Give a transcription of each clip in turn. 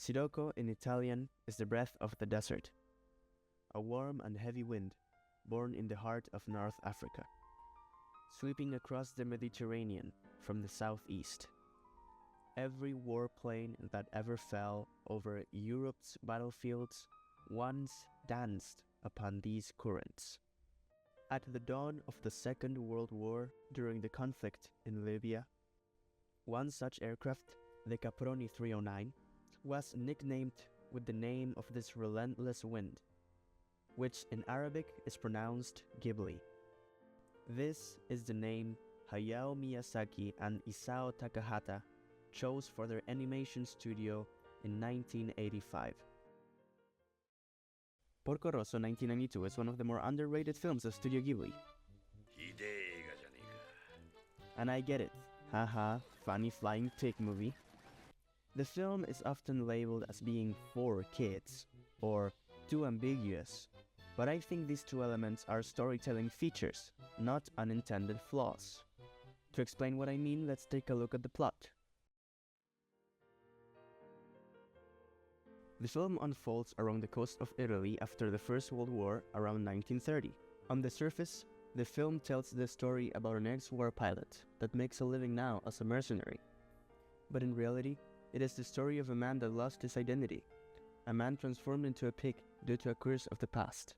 Sirocco in Italian is the breath of the desert, a warm and heavy wind born in the heart of North Africa, sweeping across the Mediterranean from the southeast. Every warplane that ever fell over Europe's battlefields once danced upon these currents. At the dawn of the Second World War, during the conflict in Libya, one such aircraft, the Caproni 309, was nicknamed with the name of this relentless wind, which in Arabic is pronounced Ghibli. This is the name Hayao Miyazaki and Isao Takahata chose for their animation studio in 1985. Porco Rosso 1992 is one of the more underrated films of Studio Ghibli. And I get it, haha, funny flying pig movie. The film is often labeled as being for kids, or too ambiguous, but I think these two elements are storytelling features, not unintended flaws. To explain what I mean, let's take a look at the plot. The film unfolds around the coast of Italy after the First World War around 1930. On the surface, the film tells the story about an ex-war pilot that makes a living now as a mercenary. But in reality, it is the story of a man that lost his identity, a man transformed into a pig due to a curse of the past.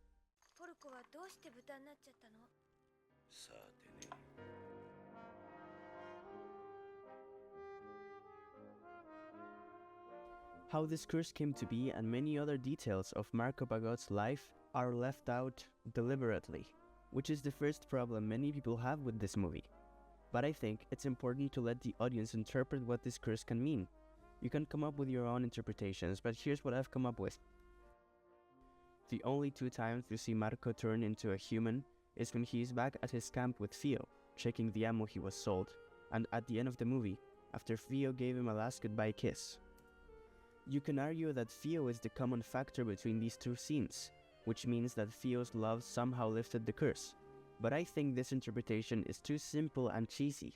How this curse came to be and many other details of Marco Pagot's life are left out deliberately, which is the first problem many people have with this movie. But I think it's important to let the audience interpret what this curse can mean. You can come up with your own interpretations, but here's what I've come up with. The only two times you see Marco turn into a human is when he is back at his camp with Fio, checking the ammo he was sold, and at the end of the movie, after Fio gave him a last goodbye kiss. You can argue that Fio is the common factor between these two scenes, which means that Fio's love somehow lifted the curse. But I think this interpretation is too simple and cheesy.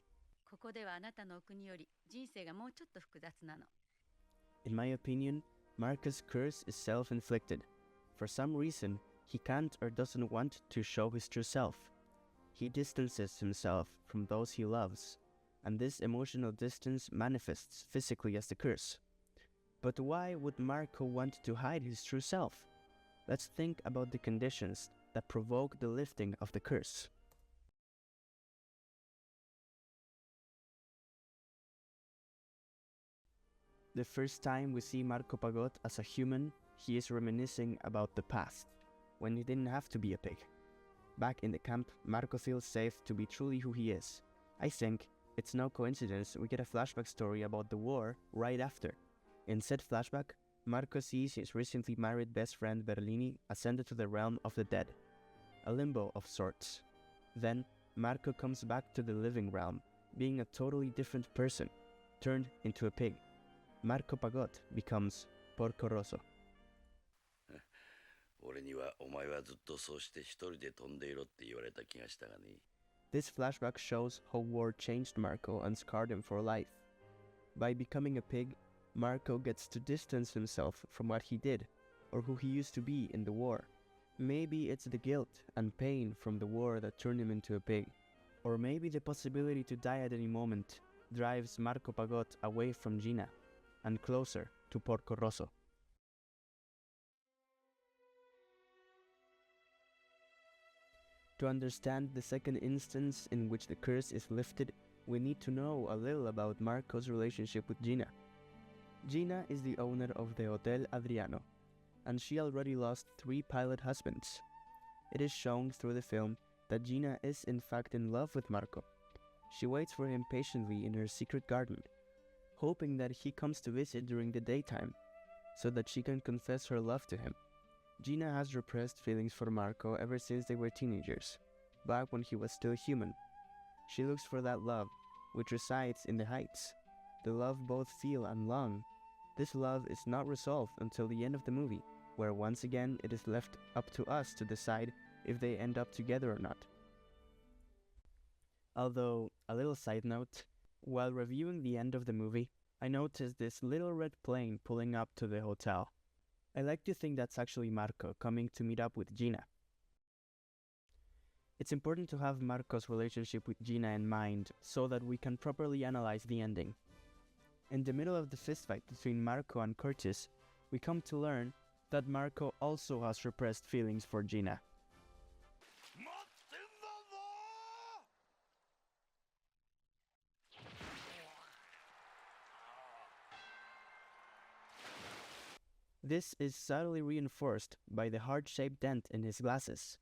In my opinion, Marco's curse is self-inflicted. For some reason, he can't or doesn't want to show his true self. He distances himself from those he loves, and this emotional distance manifests physically as the curse. But why would Marco want to hide his true self? Let's think about the conditions that provoke the lifting of the curse. The first time we see Marco Pagot as a human, he is reminiscing about the past, when he didn't have to be a pig. Back in the camp, Marco feels safe to be truly who he is. I think it's no coincidence we get a flashback story about the war right after. In said flashback, Marco sees his recently married best friend Berlini ascended to the realm of the dead, a limbo of sorts. Then, Marco comes back to the living realm, being a totally different person, turned into a pig. Marco Pagot becomes Porco Rosso. This flashback shows how war changed Marco and scarred him for life. By becoming a pig, Marco gets to distance himself from what he did, or who he used to be in the war. Maybe it's the guilt and pain from the war that turned him into a pig. Or maybe the possibility to die at any moment drives Marco Pagot away from Gina and closer to Porco Rosso. To understand the second instance in which the curse is lifted, we need to know a little about Marco's relationship with Gina. Gina is the owner of the Hotel Adriano, and she already lost 3 pilot husbands. It is shown through the film that Gina is in fact in love with Marco. She waits for him patiently in her secret garden, hoping that he comes to visit during the daytime, so that she can confess her love to him. Gina has repressed feelings for Marco ever since they were teenagers, back when he was still human. She looks for that love, which resides in the heights, the love both feel and long. This love is not resolved until the end of the movie, where once again it is left up to us to decide if they end up together or not. Although, a little side note, while reviewing the end of the movie, I noticed this little red plane pulling up to the hotel. I like to think that's actually Marco coming to meet up with Gina. It's important to have Marco's relationship with Gina in mind so that we can properly analyze the ending. In the middle of the fistfight between Marco and Curtis, we come to learn that Marco also has repressed feelings for Gina. This is subtly reinforced by the heart-shaped dent in his glasses.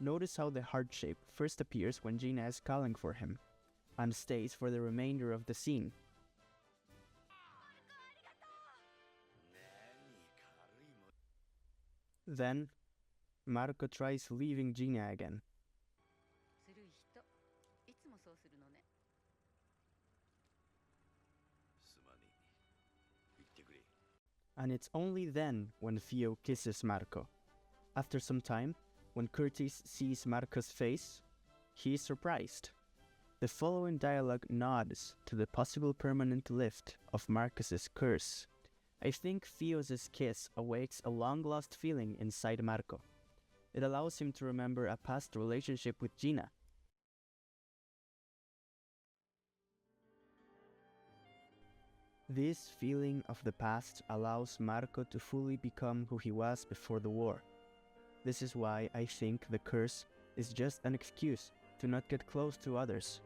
Notice how the heart shape first appears when Gina is calling for him, and stays for the remainder of the scene. Then, Marco tries leaving Gina again. And it's only then when Theo kisses Marco. After some time, when Curtis sees Marco's face, he is surprised. The following dialogue nods to the possible permanent lift of Marcus's curse. I think Theo's kiss awakes a long-lost feeling inside Marco. It allows him to remember a past relationship with Gina. This feeling of the past allows Marco to fully become who he was before the war. This is why I think the curse is just an excuse to not get close to others.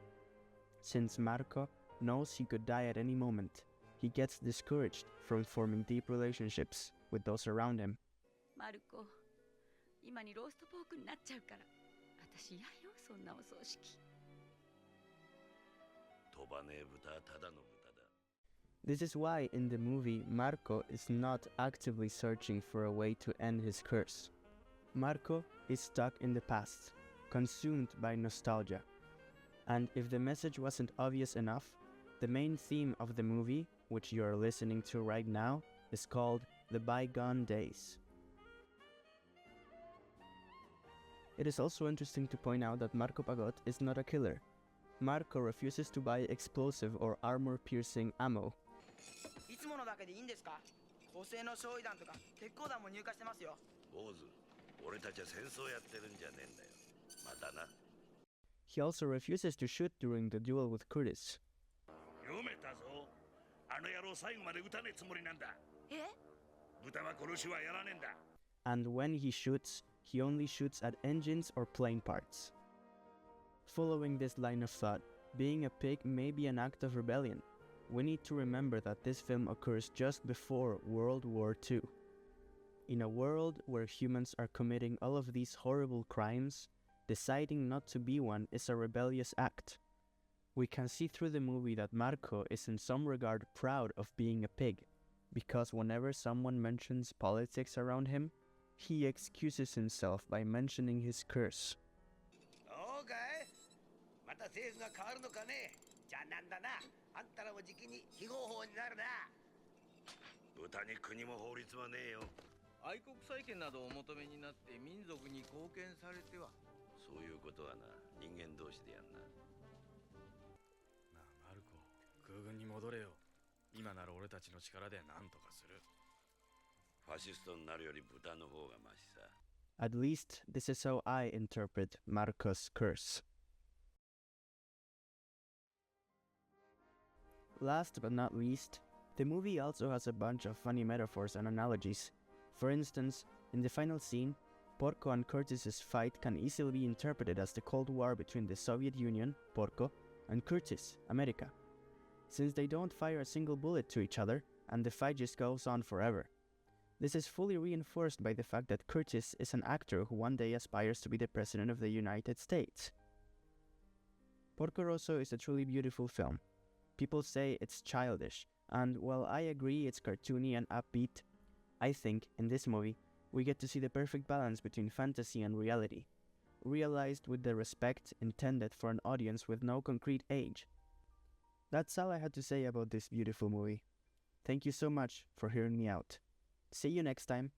Since Marco knows he could die at any moment, he gets discouraged from forming deep relationships with those around him. Marco, 今にローストポークになっちゃうから。私嫌よ、そんなお葬式。飛ばねえ豚はただの豚だ。This is why in the movie Marco is not actively searching for a way to end his curse. Marco is stuck in the past, consumed by nostalgia. And if the message wasn't obvious enough, the main theme of the movie, which you are listening to right now, is called The Bygone Days. It is also interesting to point out that Marco Pagott is not a killer. Marco refuses to buy explosive or armor-piercing ammo. いつものだけでいいんですか？補正の焼夷弾とか鉄鋼弾も入荷してますよ。坊主、俺たちは戦争やってるんじゃねえんだよ。またな。He also refuses to shoot during the duel with Curtis. 読めたぞ。あの野郎最後まで撃たねえつもりなんだ。え？豚は殺しはやらねえんだ。And when he shoots, he only shoots at engines or plane parts. Following this line of thought, being a pig may be an act of rebellion. We need to remember that this film occurs just before World War II. In a world where humans are committing all of these horrible crimes, deciding not to be one is a rebellious act. We can see through the movie that Marco is in some regard proud of being a pig, because whenever someone mentions politics around him, he excuses himself by mentioning his curse. そうかい？また政府が変わるのかね？じゃあなんだな。あんたらもじきに非合法になるな。豚に国も法律はねえよ。愛国債権などお求めになって民族に貢献されては。そういうことはな、人間同士でやんな。なあマルコ、空軍に戻れよ。今なら俺たちの力で何とかする。ファシストになるより豚の方がマシさ。At least this is how I interpret Marco's curse. Last but not least, the movie also has a bunch of funny metaphors and analogies. For instance, in the final scene, Porco and Curtis's fight can easily be interpreted as the Cold War between the Soviet Union, Porco, and Curtis, America, since they don't fire a single bullet to each other, and the fight just goes on forever. This is fully reinforced by the fact that Curtis is an actor who one day aspires to be the President of the United States. Porco Rosso is a truly beautiful film. People say it's childish, and while I agree it's cartoony and upbeat, I think, in this movie, we get to see the perfect balance between fantasy and reality, realized with the respect intended for an audience with no concrete age. That's all I had to say about this beautiful movie. Thank you so much for hearing me out. See you next time.